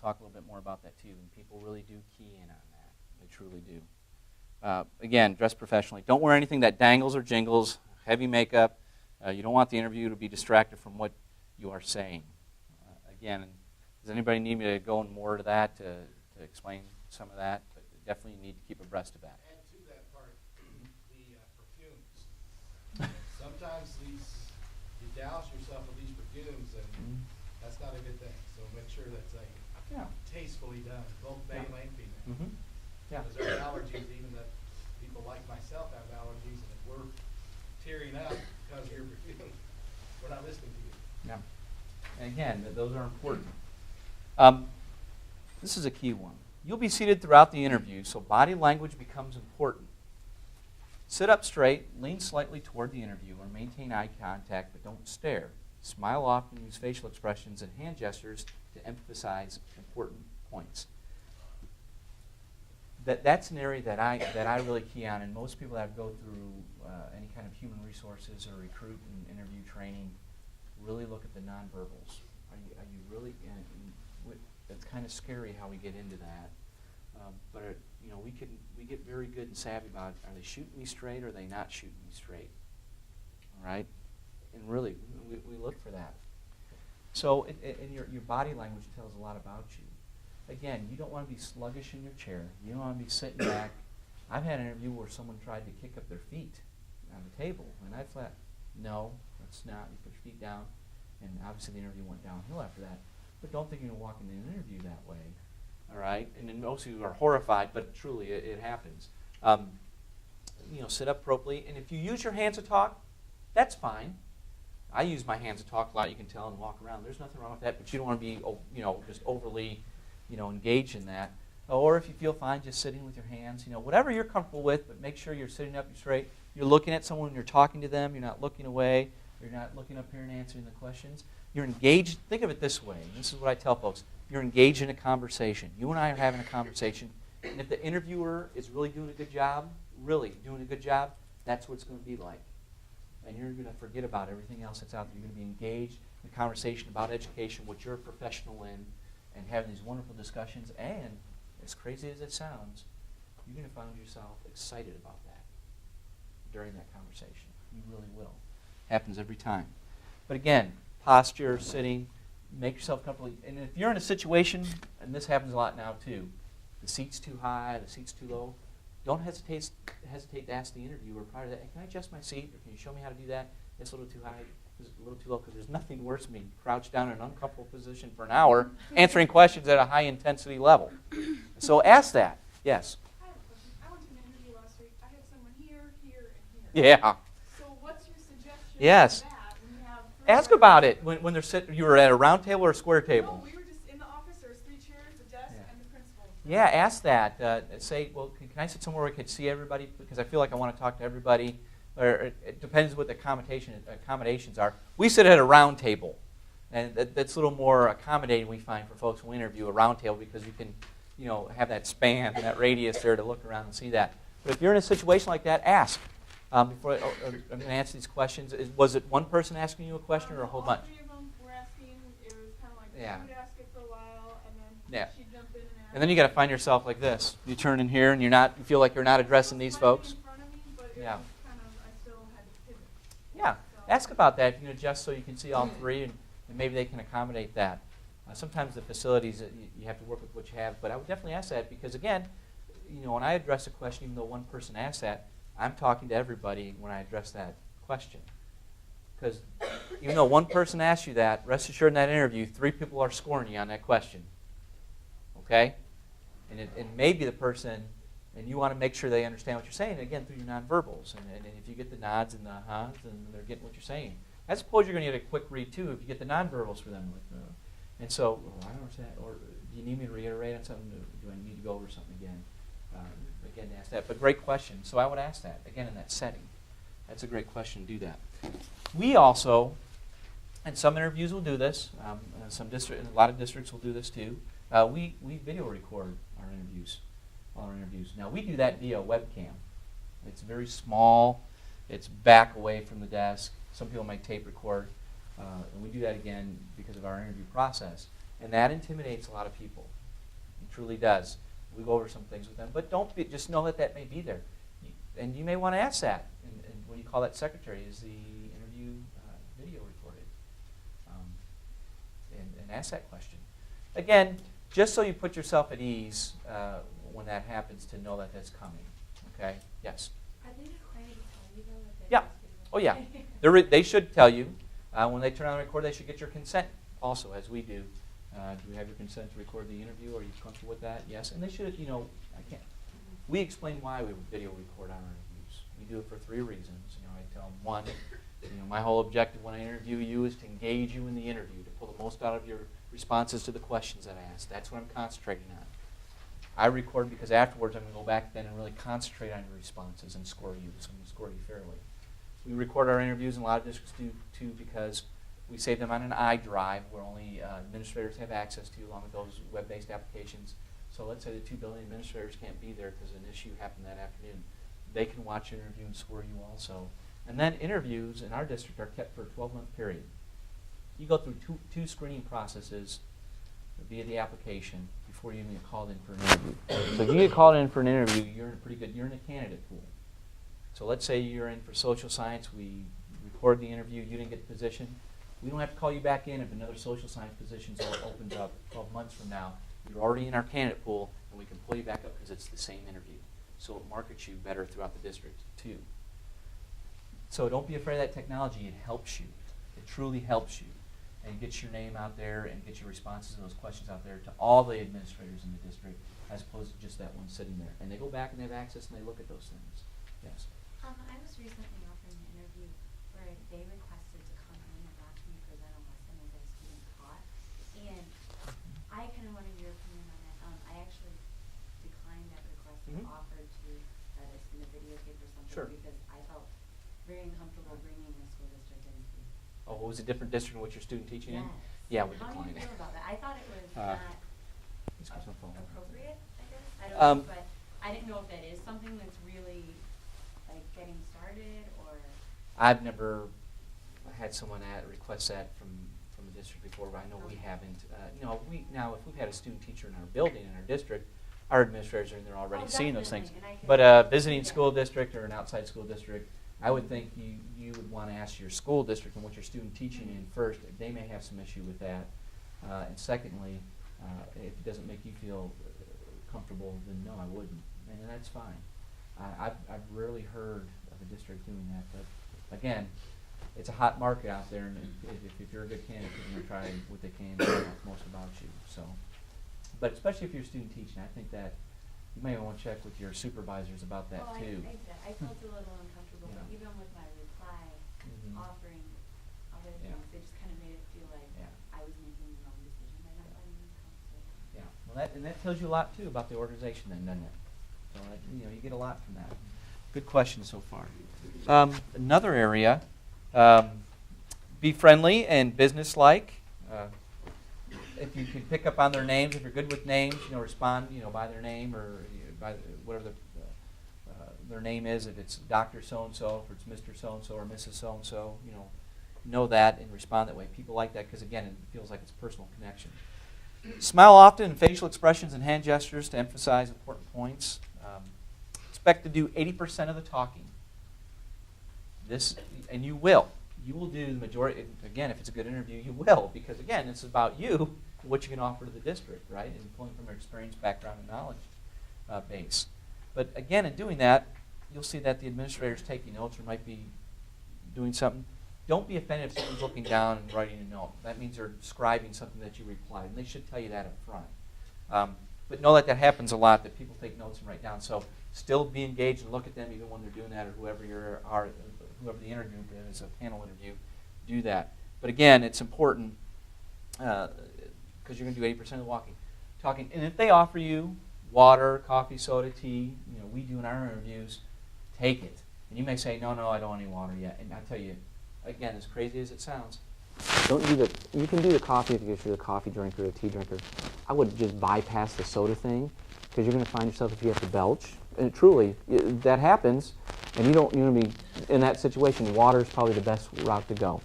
talk a little bit more about that too. And people really do key in on that. They truly do. Again, dress professionally. Don't wear anything that dangles or jingles, heavy makeup. You don't want the interview to be distracted from what you are saying. Again, does anybody need me to go in more to that, to explain some of that? But definitely you need to keep abreast of that. Add to that part the perfumes. Sometimes you douse yourself with these perfumes, and that's not a good thing. So make sure that's tastefully done, both male and female. Mm-hmm. Yeah. Because there are allergies, even that people like myself have allergies, and if we're tearing up because of your perfume, we're not listening to you. Yeah. And again, those are important. This is a key one. You'll be seated throughout the interview, so body language becomes important. Sit up straight, lean slightly toward the interviewer, maintain eye contact, but don't stare. Smile often, use facial expressions and hand gestures to emphasize important points. That's an area that I really key on, and most people that go through any kind of human resources or recruit and interview training really look at the nonverbals. Are you really? It's kind of scary how we get into that, but we get very good and savvy about, are they shooting me straight or are they not shooting me straight? All right, and really we look for that. So and your body language tells a lot about you. Again, you don't want to be sluggish in your chair. You don't want to be sitting back. I've had an interview where someone tried to kick up their feet on the table, and I flat, no, that's not. You put your feet down, and obviously the interview went downhill after that. But don't think you're going to walk into an interview that way, all right? And then most of you are horrified, but truly it happens. Sit up appropriately, and if you use your hands to talk, that's fine. I use my hands to talk a lot, you can tell, and walk around. There's nothing wrong with that, but you don't want to be, just overly, engaged in that. Or if you feel fine just sitting with your hands, whatever you're comfortable with, but make sure you're sitting up, you're straight. You're looking at someone, you're talking to them, you're not looking away, you're not looking up here and answering the questions. You're engaged. Think of it this way, and this is what I tell folks. You're engaged in a conversation. You and I are having a conversation, and if the interviewer is really doing a good job, that's what it's going to be like. And you're going to forget about everything else that's out there. You're going to be engaged in a conversation about education, what you're a professional in, and having these wonderful discussions. And as crazy as it sounds, you're going to find yourself excited about that during that conversation. You really will. Happens every time. But again, posture, sitting, make yourself comfortable. And if you're in a situation, and this happens a lot now too, the seat's too high, the seat's too low, don't hesitate to ask the interviewer prior to that, hey, can I adjust my seat, or can you show me how to do that? It's a little too high, it's a little too low, because there's nothing worse than being crouched down in an uncomfortable position for an hour, answering questions at a high intensity level. So ask that. Yes? I have a question. I went to an interview last week. I had someone here, here, and here. Yeah. So what's your suggestion Yes. for that? When you have Ask about it when they're sitting. You were at a round table or a square table? No, we were just in the office. There was 3 chairs, a desk, and the principal. Yeah, ask that. Say, well, can I sit somewhere where I can see everybody? Because I feel like I want to talk to everybody. Or it depends what the accommodations are. We sit at a round table, and that's a little more accommodating, we find, for folks when we interview a round table, because you can, have that span and that radius there to look around and see that. But if you're in a situation like that, ask. Before I'm going to answer these questions, was it one person asking you a question or a whole bunch? All 3 of them were asking. It was kind of like Yeah. she would ask it for a while, and then she'd jump in and ask. And then you got to find yourself like this. You turn in here, and you feel like you're not addressing these folks. In front of me, but it Yeah. was kind of, I still had to pivot. Yeah, ask about that. If you can adjust so you can see all 3, and maybe they can accommodate that. Sometimes the facilities, you have to work with what you have, but I would definitely ask that because, again, when I address a question, even though one person asked that, I'm talking to everybody when I address that question. Because even though one person asked you that, rest assured in that interview, 3 people are scoring you on that question. Okay? And it may be the person, and you want to make sure they understand what you're saying, again, through your nonverbals. And if you get the nods and the ahs, then they're getting what you're saying. I suppose you're going to get a quick read, too, if you get the nonverbals for them. And so, I don't understand. Or do you need me to reiterate on something? Do I need to go over something again? Again, ask that. But great question. So I would ask that, again, in that setting. That's a great question to do that. We also, and some interviews will do this, a lot of districts will do this too, we video record all our interviews. Now, we do that via webcam. It's very small. It's back away from the desk. Some people might tape record. And we do that, again, because of our interview process. And that intimidates a lot of people. It truly does. We go over some things with them, but just know that may be there. And you may want to ask that. And when you call that secretary, is the interview video recorded? And ask that question. Again, just so you put yourself at ease when that happens, to know that that's coming. Okay? Yes? Are they required to tell you, though, if Yeah. Oh, yeah. They should tell you. When they turn on the recorder, they should get your consent also, as we do. Do we have your consent to record the interview? Are you comfortable with that? Yes. And they should, we explain why we video record our interviews. We do it for 3 reasons. I tell them, 1, my whole objective when I interview you is to engage you in the interview, to pull the most out of your responses to the questions that I ask. That's what I'm concentrating on. I record because afterwards I'm going to go back then and really concentrate on your responses and score you. So I'm going to score you fairly. We record our interviews, and a lot of districts do too, because we save them on an iDrive where only administrators have access to, along with those web-based applications. So let's say the 2 building administrators can't be there because an issue happened that afternoon. They can watch your interview and score you also. And then interviews in our district are kept for a 12-month period. You go through two screening processes via the application before you even get called in for an interview. So if you get called in for an interview, you're in a candidate pool. So let's say you're in for social science, we record the interview, you didn't get the position. We don't have to call you back in if another social science position opens up 12 months from now. You're already in our candidate pool, and we can pull you back up because it's the same interview. So it markets you better throughout the district, too. So don't be afraid of that technology. It helps you. It truly helps you. And gets your name out there and gets your responses to those questions out there to all the administrators in the district, as opposed to just that one sitting there. And they go back and they have access and they look at those things. Yes? I was recently offered an interview where they requested to come in and actually present a lesson as a student taught. And I kind of wanted your opinion on that. I actually declined that request and offered to let us in a videotape or something. Sure. Because I felt very uncomfortable bringing the school district into. Oh, what was a different district in which your student teaching in? Yes. Yeah, we How declined do you it. feel about that? I thought it was not appropriate, I guess. I don't know, but I didn't know if that is something that's really like getting started, or. I've never had someone request that from the district before, but I know we haven't. If we've had a student teacher in our building, in our district, our administrators are in there already seeing those things. But a visiting school district or an outside school district, I would think you would want to ask your school district and what your student teaching in first. They may have some issue with that. And secondly, if it doesn't make you feel comfortable, then no, I wouldn't. And that's fine. I've rarely heard of a district doing that. But again, it's a hot market out there, and if you're a good candidate, they're going to try what they can to find out most about you. So, but especially if you're student teaching, I think that you may want to check with your supervisors about that too. I felt a little uncomfortable, Yeah. but even with my reply offering other things, it just kind of made it feel like I was making the wrong decision by not letting them come. So. Yeah, well, that tells you a lot too about the organization, then, doesn't it? So you get a lot from that. Good question so far. Another area, be friendly and businesslike. If you can pick up on their names, if you're good with names, respond, by their name or by whatever their name is. If it's Dr. So-and-so, if it's Mr. So-and-so or Mrs. So-and-so, know that and respond that way. People like that because, again, it feels like it's a personal connection. Smile often in facial expressions and hand gestures to emphasize important points. Expect to do 80% of the talking. And you will. You will do the majority. Again, if it's a good interview, you will, because again, it's about you and what you can offer to the district, right? And pulling from your experience, background, and knowledge base. But again, in doing that, you'll see that the administrator's taking notes or might be doing something. Don't be offended if someone's looking down and writing a note. That means they're describing something that you replied, and they should tell you that up front. But know that happens a lot, that people take notes and write down. So still be engaged and look at them even when they're doing that, or whoever the interview is, a panel interview, do that. But again, it's important because you're going to do 80% of the talking. And if they offer you water, coffee, soda, tea, we do in our interviews, take it. And you may say, no, I don't want any water yet. And I tell you, again, as crazy as it sounds, you can do the coffee if you're a coffee drinker or a tea drinker. I would just bypass the soda thing, because you're going to find yourself, if you have to belch, and truly, that happens, and you don't be in that situation. Water is probably the best route to go.